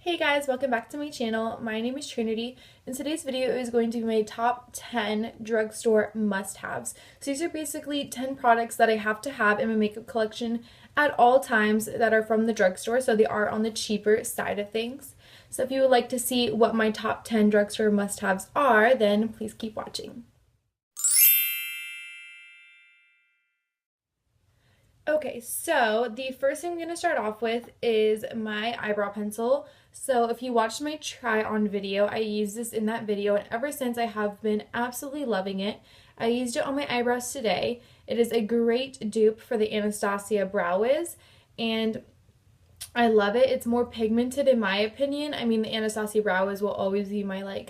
Hey guys, welcome back to my channel. My name is Trinity, and today's video is going to be my top 10 drugstore must-haves. So these are basically 10 products that I have to have in my makeup collection at all times that are from the drugstore, so they are on the cheaper side of things. So if you would like to see what my top 10 drugstore must-haves are, then please keep watching. Okay, so the first thing I'm going to start off with is my eyebrow pencil. So if you watched my try on video, I used this in that video, and ever since I have been absolutely loving it. I used it on my eyebrows today. It is a great dupe for the Anastasia Brow Wiz, and I love it. It's more pigmented in my opinion. I mean, the Anastasia Brow Wiz will always be my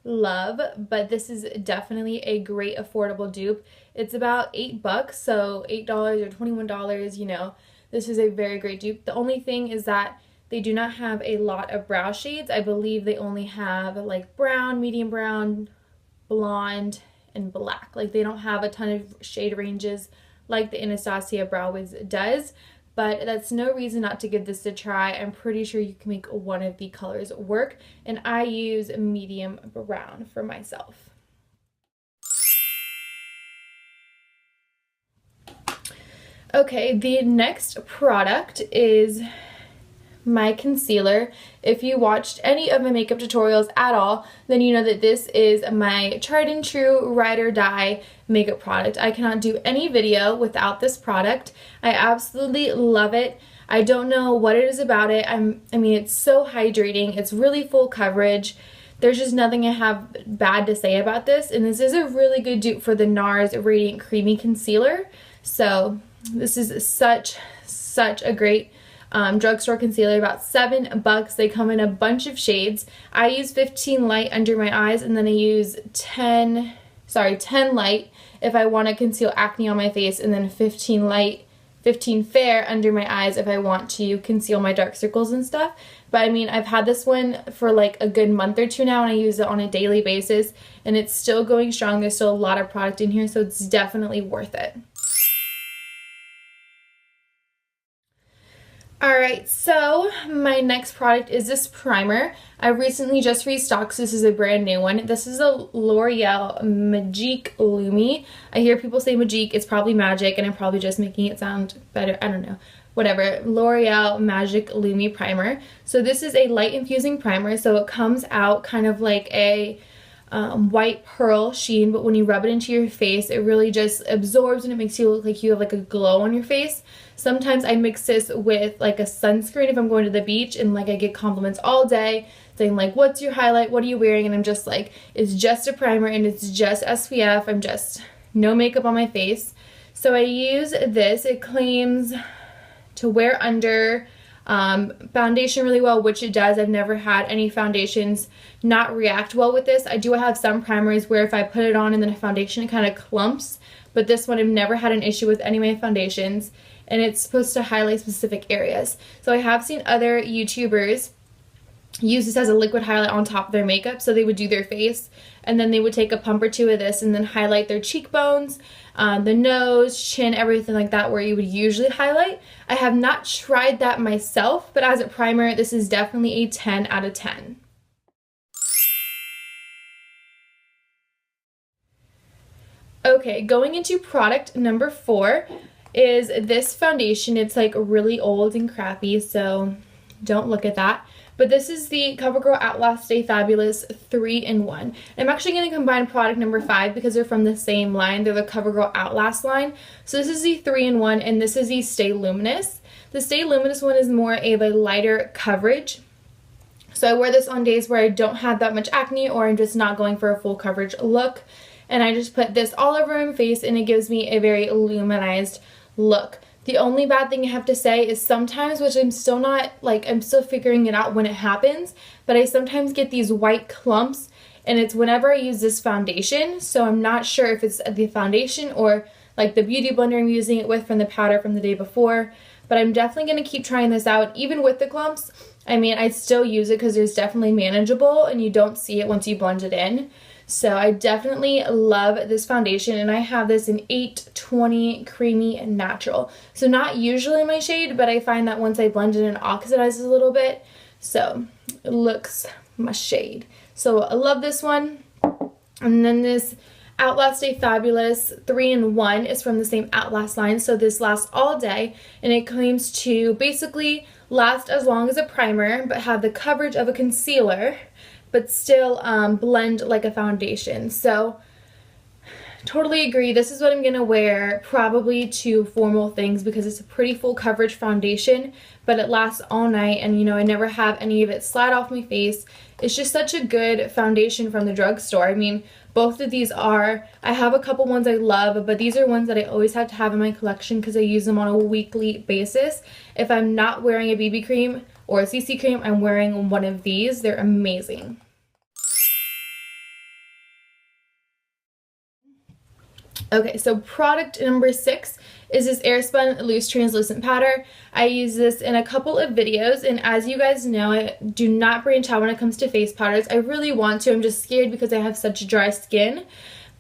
love, but this is definitely a great affordable dupe. It's about $8, so $8 or $21, you know. This is a very great dupe. The only thing is that they do not have a lot of brow shades. I believe they only have like brown, medium brown, blonde, and black. Like they don't have a ton of shade ranges like the Anastasia Brow Wiz does, but that's no reason not to give this a try. I'm pretty sure you can make one of the colors work, and I use medium brown for myself. Okay, the next product is my concealer. If you watched any of my makeup tutorials at all, then you know that this is my tried and true ride or die makeup product. I cannot do any video without this product. I absolutely love it. I don't know what it is about it. I mean, it's so hydrating. It's really full coverage. There's just nothing I have bad to say about this, and this is a really good dupe for the NARS Radiant Creamy Concealer. So this is such a great drugstore concealer, about $7. They come in a bunch of shades. I use 15 light under my eyes, and then I use 10 light if I want to conceal acne on my face, and then 15 light, 15 fair under my eyes if I want to conceal my dark circles and stuff. But I mean, I've had this one for like a good month or two now, and I use it on a daily basis, and it's still going strong. There's still a lot of product in here, so it's definitely worth it. Alright, so my next product is this primer. I recently just restocked, so this is a brand new one. This is a L'Oreal Magique Lumi. I hear people say Magique, it's probably magic, and I'm probably just making it sound better. I don't know. Whatever. L'Oreal Magic Lumi Primer. So this is a light infusing primer, so it comes out kind of like a white pearl sheen, but when you rub it into your face, it really just absorbs and it makes you look like you have like a glow on your face. Sometimes I mix this with like a sunscreen if I'm going to the beach, and like I get compliments all day saying like, what's your highlight, what are you wearing? And I'm just like, it's just a primer and it's just SPF. I'm just no makeup on my face. So I use this. It claims to wear under foundation really well, which it does. I've never had any foundations not react well with this. I do have some primers where if I put it on and then a foundation, it kind of clumps, but this one I've never had an issue with any of my foundations, and it's supposed to highlight specific areas. So I have seen other YouTubers use this as a liquid highlight on top of their makeup. So they would do their face, and then they would take a pump or two of this and then highlight their cheekbones, the nose, chin, everything like that where you would usually highlight. I have not tried that myself, but as a primer, this is definitely a 10 out of 10. Okay, going into product number 4 is this foundation. It's like really old and crappy, so don't look at that. But this is the Covergirl Outlast Stay Fabulous 3-in-1. I'm actually going to combine product number 5 because they're from the same line. They're the Covergirl Outlast line. So this is the 3-in-1, and this is the Stay Luminous. The Stay Luminous one is more of a lighter coverage. So I wear this on days where I don't have that much acne, or I'm just not going for a full coverage look. And I just put this all over my face, and it gives me a very luminized look. The only bad thing I have to say is sometimes, which I'm still not, I'm still figuring it out when it happens, but I sometimes get these white clumps, and it's whenever I use this foundation. So I'm not sure if it's the foundation or like the beauty blender I'm using it with from the powder from the day before, but I'm definitely going to keep trying this out even with the clumps. I mean, I still use it because it's definitely manageable and you don't see it once you blend it in. So I definitely love this foundation, and I have this in 820 Creamy Natural. So not usually my shade, but I find that once I blend it in, it oxidizes a little bit. So it looks my shade. So I love this one. And then this Outlast Stay Fabulous 3-in-1 is from the same Outlast line. So this lasts all day, and it claims to basically last as long as a primer but have the coverage of a concealer but still blend like a foundation. So totally agree. This is what I'm gonna wear probably to formal things because it's a pretty full coverage foundation, but it lasts all night, and you know, I never have any of it slide off my face. It's just such a good foundation from the drugstore. I mean, both of these are, I have a couple ones I love, but these are ones that I always have to have in my collection because I use them on a weekly basis. If I'm not wearing a BB cream or a CC cream, I'm wearing one of these. They're amazing. Okay, so product number 6 is this Airspun Loose Translucent Powder. I use this in a couple of videos, and as you guys know, I do not branch out when it comes to face powders. I really want to. I'm just scared because I have such dry skin.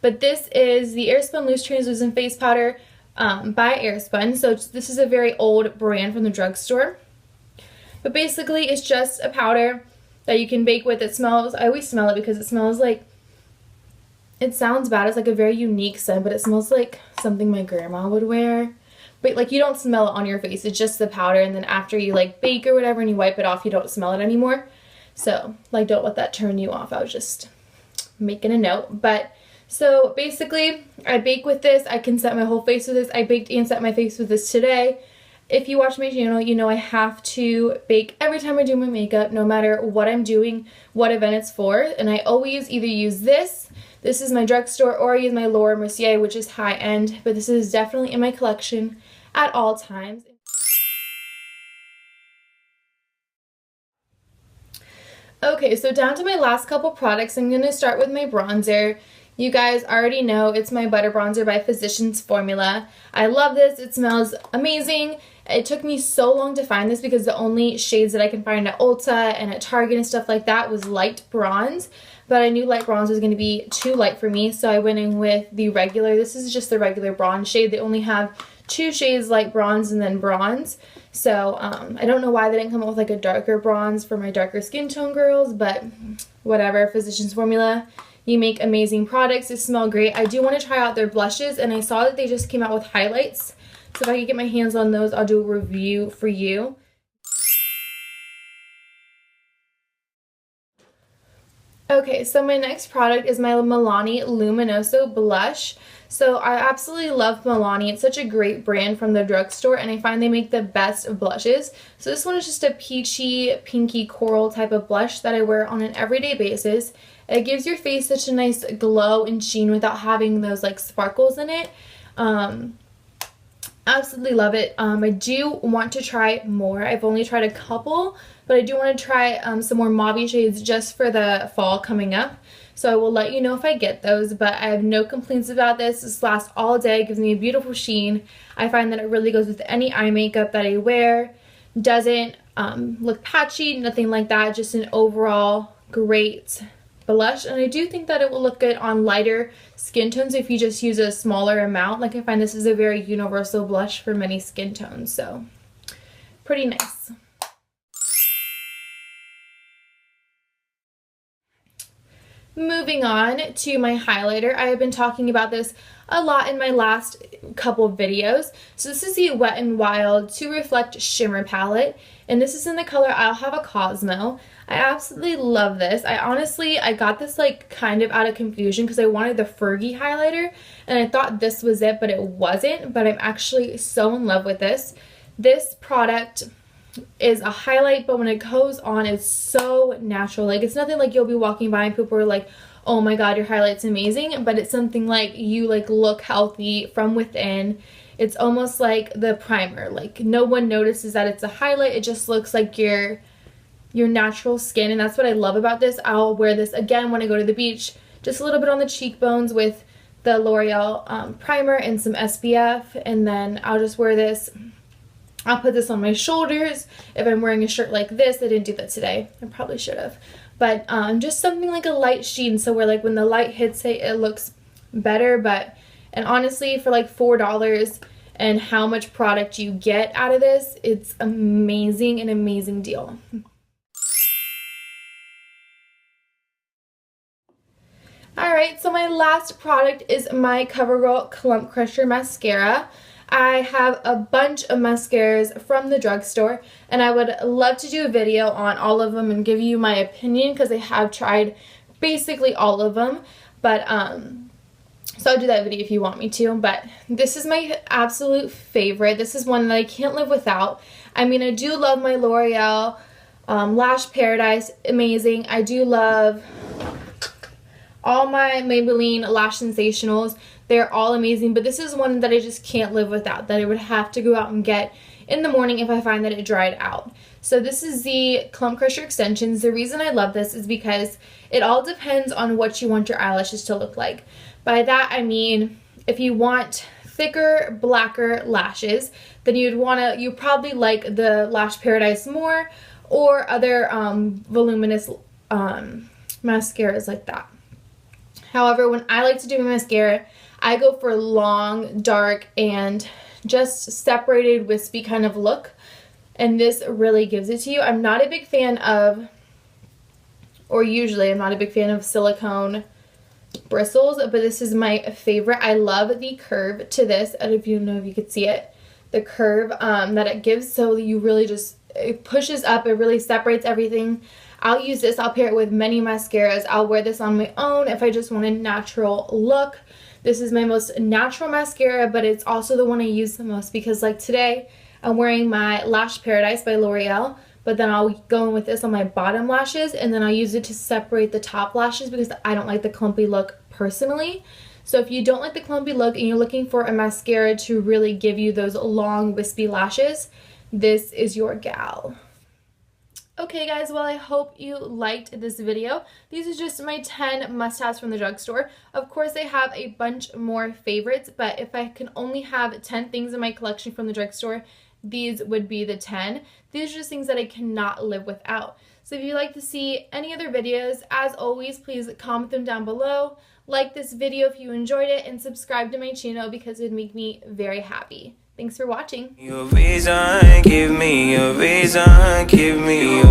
But this is the Airspun Loose Translucent Face Powder by Airspun. So this is a very old brand from the drugstore. But basically, it's just a powder that you can bake with. It smells, I always smell it because it smells like, it sounds bad, it's like a very unique scent, but it smells like something my grandma would wear. But like, you don't smell it on your face, it's just the powder, and then after you like bake or whatever and you wipe it off, you don't smell it anymore. So like, don't let that turn you off. I was just making a note. But so basically, I bake with this. I can set my whole face with this. I baked and set my face with this today. If you watch my channel, you know I have to bake every time I do my makeup, no matter what I'm doing, what event it's for. And I always either use this is my drugstore, or I use my Laura Mercier, which is high-end, but this is definitely in my collection at all times. Okay, so down to my last couple products. I'm going to start with my bronzer. You guys already know it's my Butter Bronzer by Physicians formula. I love this. It smells amazing. It took me so long to find this because the only shades that I can find at Ulta and at Target and stuff like that was light bronze. But I knew light bronze was going to be too light for me, so I went in with the regular. This is just the regular bronze shade. They only have 2 shades, light bronze and then bronze. So I don't know why they didn't come up with like a darker bronze for my darker skin tone girls, but whatever. Physicians formula. You make amazing products. They smell great. I do want to try out their blushes, and I saw that they just came out with highlights. So if I could get my hands on those, I'll do a review for you. Okay, so my next product is my Milani Luminoso blush. So I absolutely love Milani. It's such a great brand from the drugstore, and I find they make the best of blushes. So this one is just a peachy, pinky coral type of blush that I wear on an everyday basis. It gives your face such a nice glow and sheen without having those like sparkles in it. Absolutely love it. I do want to try more. I've only tried a couple, but I do want to try some more mauve shades just for the fall coming up. So I will let you know if I get those, but I have no complaints about this. This lasts all day. It gives me a beautiful sheen. I find that it really goes with any eye makeup that I wear. Doesn't look patchy, nothing like that. Just an overall great blush, and I do think that it will look good on lighter skin tones if you just use a smaller amount. Like, I find this is a very universal blush for many skin tones, so pretty nice. Moving on to my highlighter. I have been talking about this a lot in my last couple of videos. So this is the Wet n Wild To Reflect Shimmer Palette, and this is in the color I'll Have a Cosmo. I absolutely love this. I got this like kind of out of confusion because I wanted the Fergie highlighter, and I thought this was it, but it wasn't. But I'm actually so in love with this. This product is a highlight, but when it goes on, it's so natural. Like, it's nothing like you'll be walking by and people are like, oh my god, your highlight's amazing, but it's something like you like look healthy from within. It's almost like the primer. Like, no one notices that it's a highlight. It just looks like your natural skin, and that's what I love about this. I'll wear this again when I go to the beach, just a little bit on the cheekbones with the L'Oreal primer and some SPF, and then I'll just wear this. I'll put this on my shoulders if I'm wearing a shirt like this. I didn't do that today. I probably should have. But just something like a light sheen, so where like when the light hits it, it looks better. And honestly, for like $4 and how much product you get out of this, it's amazing, an amazing deal. Alright, so my last product is my Covergirl Clump Crusher Mascara. I have a bunch of mascaras from the drugstore, and I would love to do a video on all of them and give you my opinion because I have tried basically all of them. But, so I'll do that video if you want me to. But this is my absolute favorite. This is one that I can't live without. I mean, I do love my L'Oreal Lash Paradise. Amazing. I do love all my Maybelline Lash Sensationals. They're all amazing, but this is one that I just can't live without, that I would have to go out and get in the morning if I find that it dried out. So this is the Clump Crusher Extensions. The reason I love this is because it all depends on what you want your eyelashes to look like. By that I mean, if you want thicker, blacker lashes, then you probably like the Lash Paradise more, or other voluminous mascaras like that. However, when I like to do my mascara, I go for long, dark, and just separated, wispy kind of look. And this really gives it to you. I'm not a big fan of, or usually I'm not a big fan of silicone bristles, but this is my favorite. I love the curve to this. I don't know if you could see it. The curve that it gives, so you really just, it pushes up, it really separates everything. I'll use this, I'll pair it with many mascaras. I'll wear this on my own if I just want a natural look. This is my most natural mascara, but it's also the one I use the most because like today, I'm wearing my Lash Paradise by L'Oreal, but then I'll go in with this on my bottom lashes, and then I'll use it to separate the top lashes because I don't like the clumpy look personally. So if you don't like the clumpy look and you're looking for a mascara to really give you those long, wispy lashes, this is your gal. Okay guys, well I hope you liked this video. These are just my 10 must-haves from the drugstore. Of course I have a bunch more favorites, but if I can only have 10 things in my collection from the drugstore, these would be the 10. These are just things that I cannot live without. So if you'd like to see any other videos, as always, please comment them down below. Like this video if you enjoyed it, and subscribe to my channel because it would make me very happy. Thanks for watching. Your reason, give me a reason, give me a